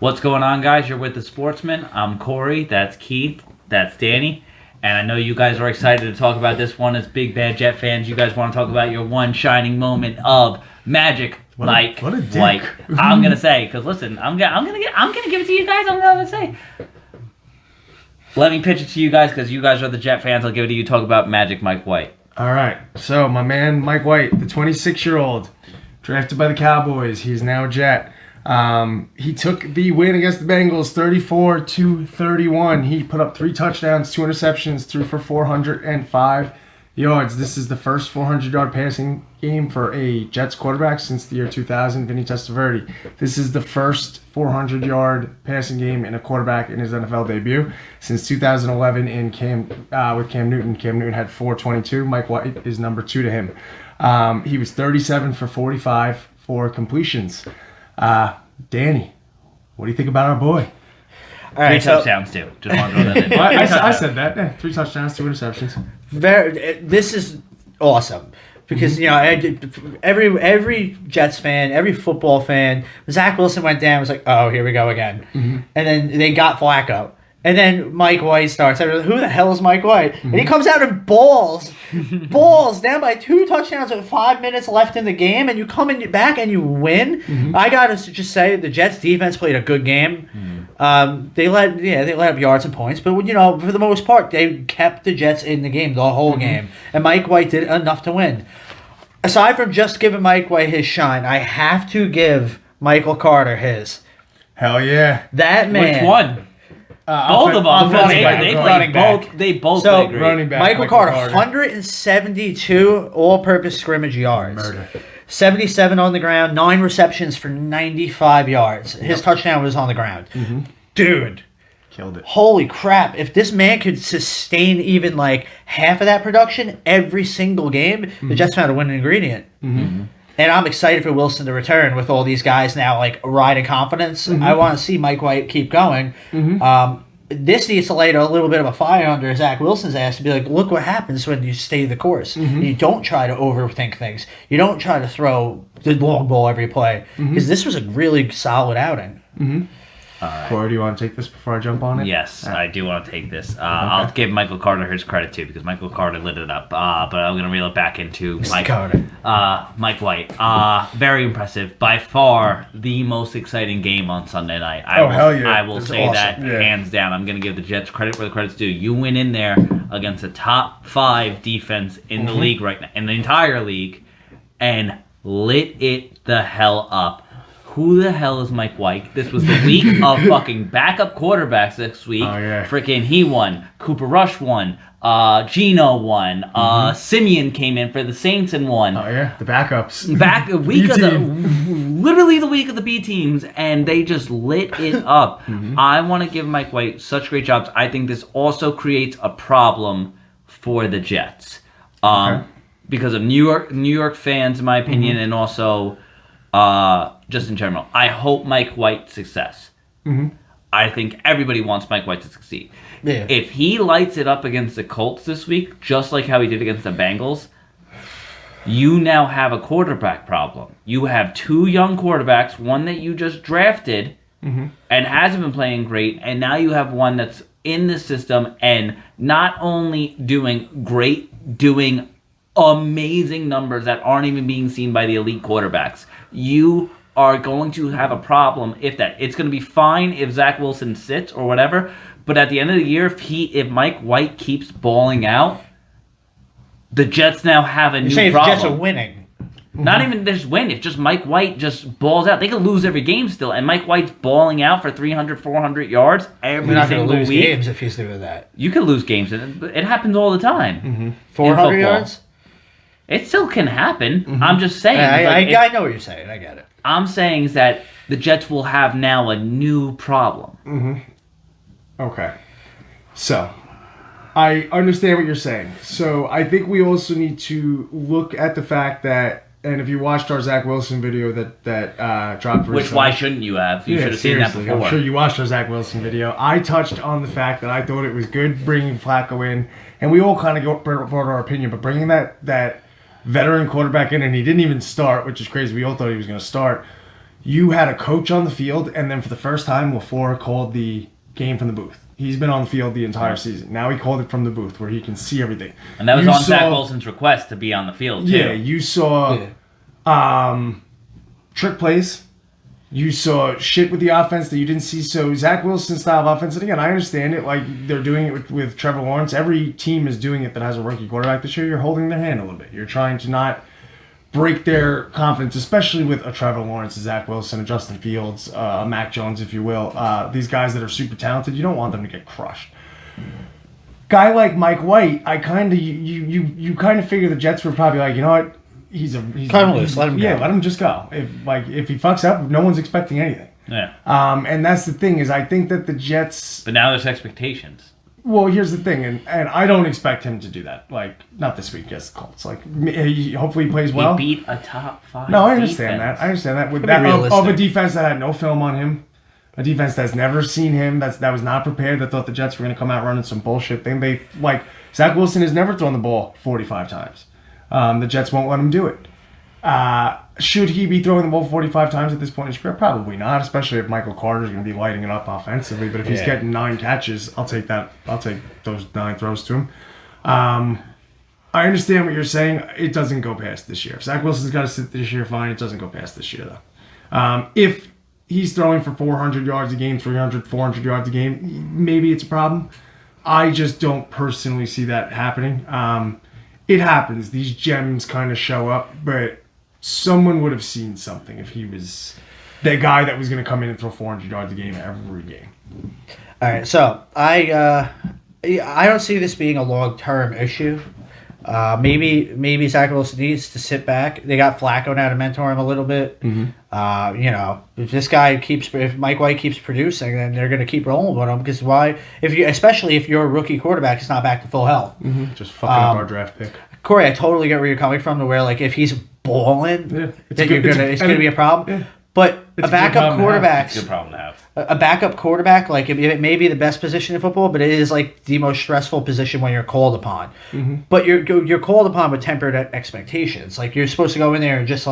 What's going on, guys? You're with the Sportsmen. I'm Corey. That's Keith. That's Danny. And I know you guys are excited to talk about this one as big bad Jet fans. You guys want to talk about your one shining moment of magic, Mike White. I'm gonna say, because listen, I'm gonna give it to you guys. I'm gonna say. Let me pitch it to you guys because you guys are the Jet fans. I'll give it to you. Talk about Magic Mike White. All right. So my man Mike White, the 26-year-old, drafted by the Cowboys. He is now a Jet. He took the win against the Bengals 34-31. He put up 3 touchdowns, 2 interceptions, threw for 405 yards. This is the first 400-yard passing game for a Jets quarterback since the year 2000, Vinny Testaverde. This is the first 400-yard passing game in a quarterback in his NFL debut since 2011 with Cam Newton. Cam Newton had 422. Mike White is number 2 to him. He was 37 for 45 for completions. Danny, what do you think about our boy? All right, 3 touchdowns too. Just want to throw that in. I said that. Yeah, 3 touchdowns, 2 interceptions. This is awesome because every Jets fan, every football fan, Zach Wilson went down. Was like, oh, here we go again. And then they got Flacco. And then Mike White starts. Who the hell is Mike White? And he comes out and balls down by 2 touchdowns with 5 minutes left in the game, and you come in back and you win. I gotta just say the Jets defense played a good game. They let up yards and points, but for the most part they kept the Jets in the game the whole game, and Mike White did enough to win. Aside from just giving Mike White his shine, I have to give Michael Carter his. Hell yeah! That man. Which one? Both of them. They both play great. Running back, Michael Carter, 172 all-purpose scrimmage yards. Murder. 77 on the ground, 9 receptions for 95 yards. His touchdown was on the ground. Dude. Killed it. Holy crap. If this man could sustain even like half of that production every single game, the Jets found a winning ingredient. And I'm excited for Wilson to return with all these guys now like riding confidence. I want to see Mike White keep going. This needs to light a little bit of a fire under Zach Wilson's ass to be like, look what happens when you stay the course. You don't try to overthink things. You don't try to throw the long ball every play. Because this was a really solid outing. Right. Corey, do you want to take this before I jump on it? Yes, I do want to take this. I'll give Michael Carter his credit too because Michael Carter lit it up. But I'm going to reel it back into Mike White. Very impressive. By far the most exciting game on Sunday night. Hell yeah. I will say awesome. That hands down. I'm going to give the Jets credit where the credit's due. You went in there against a top 5 defense in the league right now, in the entire league, and lit it the hell up. Who the hell is Mike White? This was the week of fucking backup quarterbacks this week. Oh, yeah. Freaking he won. Cooper Rush won. Geno won. Simeon came in for the Saints and won. Oh, yeah. The backups. Literally the week of the B teams, and they just lit it up. I want to give Mike White such great jobs. I think this also creates a problem for the Jets. Because of New York fans, in my opinion, and also... just in general, I hope Mike White's success. I think everybody wants Mike White to succeed. Yeah. If he lights it up against the Colts this week, just like how he did against the Bengals, you now have a quarterback problem. You have 2 young quarterbacks, one that you just drafted and hasn't been playing great, and now you have one that's in the system and not only doing great, doing amazing numbers that aren't even being seen by the elite quarterbacks. You are going to have a problem if that. It's going to be fine if Zach Wilson sits or whatever, but at the end of the year, if Mike White keeps balling out, the Jets now have a new problem. The Jets are winning. Not even just win. If just Mike White just balls out, they could lose every game still, and Mike White's balling out for 300, 400 yards every single week. You're not going to lose games if he's doing that. You could lose games. It happens all the time. 400 yards? It still can happen. I'm just saying. I know what you're saying. I get it. I'm saying is that the Jets will have now a new problem. Okay. So, I understand what you're saying. So, I think we also need to look at the fact that, and if you watched our Zach Wilson video that dropped recently. Which, why shouldn't you have? You should have seen that before. I'm sure you watched our Zach Wilson video. I touched on the fact that I thought it was good bringing Flacco in, and we all kind of brought our opinion, but bringing that veteran quarterback in, and he didn't even start, which is crazy. We all thought he was going to start. you had a coach on the field, and then for the first time, LaFleur called the game from the booth. He's been on the field the entire season. Now he called it from the booth where he can see everything. And that was on Zach Wilson's request to be on the field, too. Yeah, you saw trick plays. You saw shit with the offense that you didn't see. So Zach Wilson style of offense, and again, I understand it. Like they're doing it with Trevor Lawrence. Every team is doing it that has a rookie quarterback this year. You're holding their hand a little bit. You're trying to not break their confidence, especially with a Trevor Lawrence, a Zach Wilson, a Justin Fields, a Mac Jones, if you will. These guys that are super talented, you don't want them to get crushed. Guy like Mike White, I kind of you kind of figure the Jets were probably like, you know what, he's Carmeless, let him go. Yeah, let him just go. If he fucks up, no one's expecting anything. Yeah. And that's the thing is, I think that the Jets. But now there's expectations. Well, here's the thing, and I don't expect him to do that. Like, not this week against the Colts. Like, hopefully he plays well. He beat a top 5 No, I understand that. I understand that. With that of a defense that had no film on him, a defense that's never seen him, that was not prepared, that thought the Jets were going to come out running some bullshit thing. Zach Wilson has never thrown the ball 45 times. The Jets won't let him do it. Should he be throwing the ball 45 times at this point in his career? Probably not, especially if Michael Carter's going to be lighting it up offensively. But if he's getting 9 catches, I'll take that. I'll take those 9 throws to him. I understand what you're saying. It doesn't go past this year. If Zach Wilson's got to sit this year, fine. It doesn't go past this year, though. If he's throwing for 400 yards a game, 300, 400 yards a game, maybe it's a problem. I just don't personally see that happening. It happens. These gems kind of show up, but someone would have seen something if he was the guy that was going to come in and throw 400 yards a game every game. All right, so I don't see this being a long-term issue. Maybe Zach Wilson needs to sit back. They got Flacco now to mentor him a little bit. Mm-hmm. If Mike White keeps producing, then they're going to keep rolling with him. Because especially if your rookie quarterback is not back to full health, just fucking up our draft pick. Corey, I totally get where you're coming from. To where if he's balling, it's gonna be a problem. Yeah. But a backup quarterback, it's a good problem to have. A backup quarterback, it may be the best position in football, but it is the most stressful position when you're called upon. Mm-hmm. But you're called upon with tempered expectations. You're supposed to go in there and just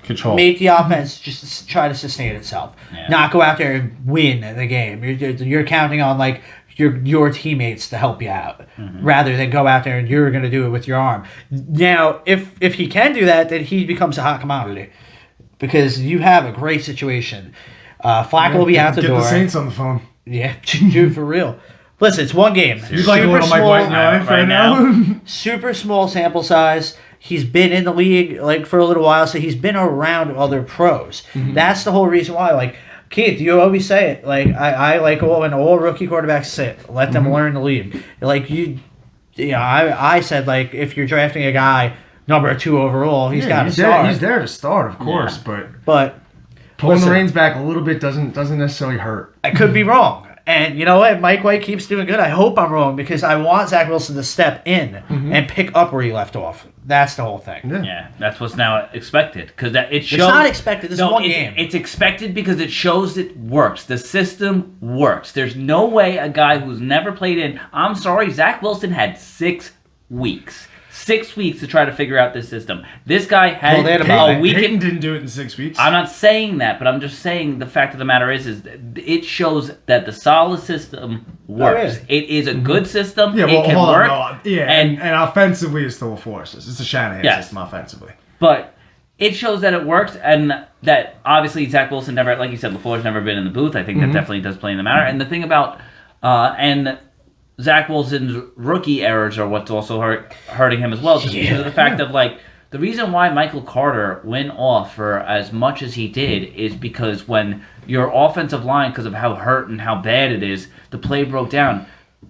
control, make the offense just try to sustain itself, not go out there and win the game. You're counting on your teammates to help you out, rather than go out there and you're going to do it with your arm. Now, if he can do that, then he becomes a hot commodity. Because you have a great situation. Flacco will be out the door. Get the Saints on the phone. Yeah, dude, for real. Listen, it's one game. You like a little Mike White in your life right now? Super small sample size. He's been in the league for a little while, so he's been around other pros. Mm-hmm. That's the whole reason why. Keith, you always say it. I like when all rookie quarterbacks sit, let them learn the league. I said if you're drafting a guy number 2 overall, he's got to start. He's there to start, of course, but pulling the reins back a little bit doesn't necessarily hurt. I could be wrong. And you know what? Mike White keeps doing good. I hope I'm wrong because I want Zach Wilson to step in and pick up where he left off. That's the whole thing. Yeah, that's what's now expected. Because it shows. It's not expected. This is one game. It's expected because it shows it works. The system works. There's no way a guy who's never played in. I'm sorry, Zach Wilson had 6 weeks. 6 weeks to try to figure out this system. This guy had a week. Peyton didn't do it in 6 weeks. I'm not saying that, but I'm just saying the fact of the matter is it shows that the solid system works. Oh, yeah. It is a good system. Yeah, well, it can work. And offensively, it's still a force. It's a Shanahan system offensively. But it shows that it works, and that obviously Zach Wilson never, like you said, LaFleur's never been in the booth. I think that definitely does play in the matter. And the thing about Zach Wilson's rookie errors are what's also hurting him as well. Just because of the fact of the reason why Michael Carter went off for as much as he did is because when your offensive line, because of how hurt and how bad it is, the play broke down.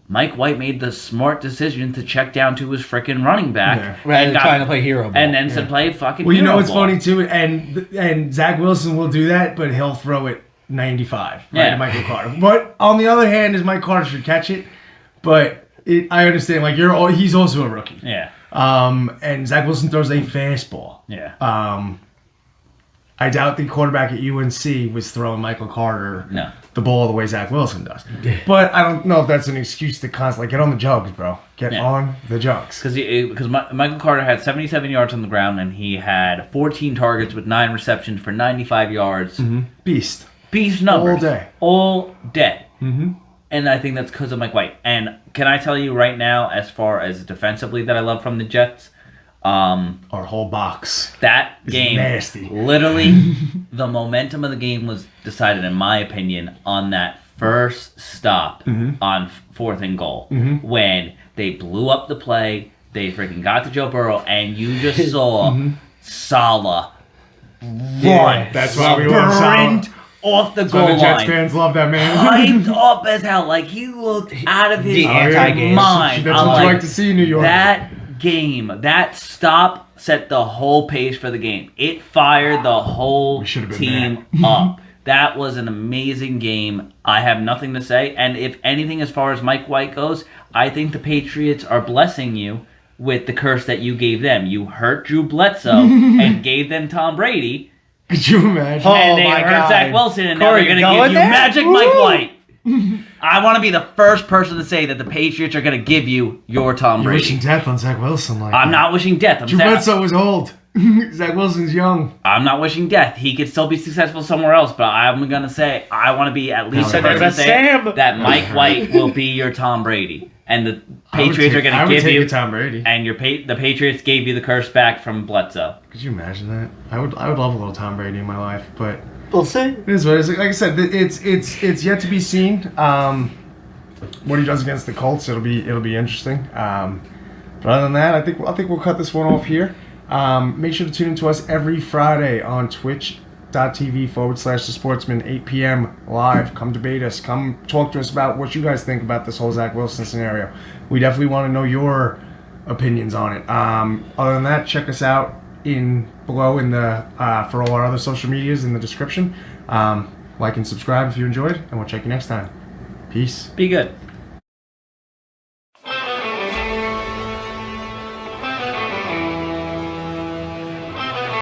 Mike White made the smart decision to check down to his freaking running back. Rather than trying to play hero ball. And then to play fucking hero ball. Well, you know what's ball. funny too? And Zach Wilson will do that, but he'll throw it 95 to Michael Carter. But on the other hand, Mike Carter should catch it. But I understand, he's also a rookie. Yeah. And Zach Wilson throws a fastball. Yeah. I doubt the quarterback at UNC was throwing Michael Carter No. the ball the way Zach Wilson does. But I don't know if that's an excuse to constantly get on the jugs, bro. Get on the jugs. Because Michael Carter had 77 yards on the ground, and he had 14 targets with 9 receptions for 95 yards. Mm-hmm. Beast numbers. All day. Mm-hmm. And I think that's because of Mike White. And can I tell you right now, as far as defensively that I love from the Jets, our whole box. That game, nasty. Literally, the momentum of the game was decided, in my opinion, on that first stop on 4th and goal. When they blew up the play, they freaking got to Joe Burrow, and you just saw Saleh run. That's why we want sprint off the goal line. The Jets fans love that man. Hyped up as hell. Like, he looked out of his mind. That's what you like to see in New York. That game, that stop set the whole pace for the game. It fired the whole team up. That was an amazing game. I have nothing to say. And if anything, as far as Mike White goes, I think the Patriots are blessing you with the curse that you gave them. You hurt Drew Bledsoe and gave them Tom Brady. Could you imagine? And they hurt Zach Wilson, and now they're going to give you Magic Mike White. I want to be the first person to say that the Patriots are going to give you your Tom Brady. You're wishing death on Zach Wilson. I'm not wishing death. Drew Bledsoe was old. Zach Wilson's young. I'm not wishing death. He could still be successful somewhere else, but I'm going to say I want to be at least the person to say that Mike White will be your Tom Brady. And the Patriots are going to give you Tom Brady. And the Patriots gave you the curse back from Bledsoe. Could you imagine that? I would love a little Tom Brady in my life, but we'll see. It is what it is. Like I said, it's yet to be seen. What he does against the Colts, it'll be interesting. But other than that, I think we'll cut this one off here. Make sure to tune in to us every Friday on twitch.tv/the Sportsmen, 8 p.m. live. Come debate us. Come talk to us about what you guys think about this whole Zach Wilson scenario. We definitely want to know your opinions on it. Other than that, check us out below in the for all our other social medias in the description. Like and subscribe if you enjoyed, and we'll check you next time. Peace. Be good.